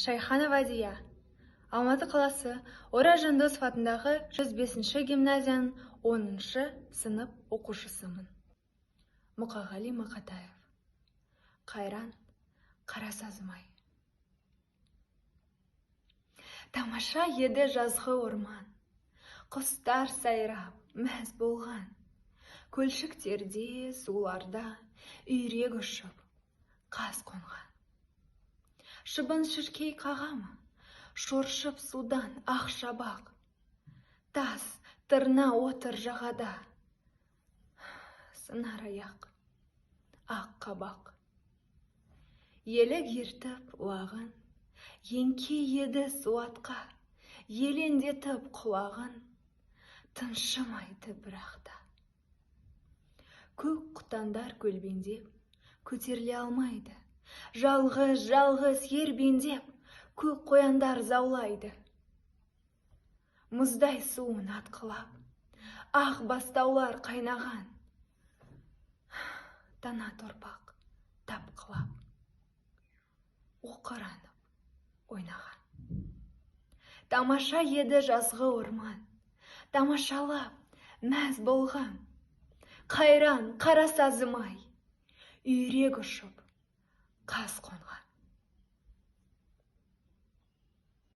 Шайханова Дия, Алматы қаласы Ора Жандосов атындағы 105-ші гимназияның 10-шы сынып оқушысымын. Мұқағали Мақатаев. Қайран, қарасазымай. Тамаша еді жазғы орман, құстар сайрап, мәз болған. Көлшіктерде, суларда үйрек ұшып, қаз қонған. Шыбын шіркей қағамы, шоршып судан ақ шабақ. Тас, тырна отыр жағада, сынар аяқ, ақ қабақ. Елік ертіп уағын, еңке еді суатқа, елендетіп құлағын, тыншымайды бірақта. Көк құтандар көлбеңдеп, көтеріле алмайды. Жалғыз ербеңдеп, көк қояндар заулайды. Мұздай суын атқылап, ақ бастаулар қайнаған. Тана торпақ тапқылап, оқыранып ойнаған. Тамаша еді жазғы орман, тамашалап, мәз болған. Қайран, қарасазымай, үйрек ұшып, қаз қонған.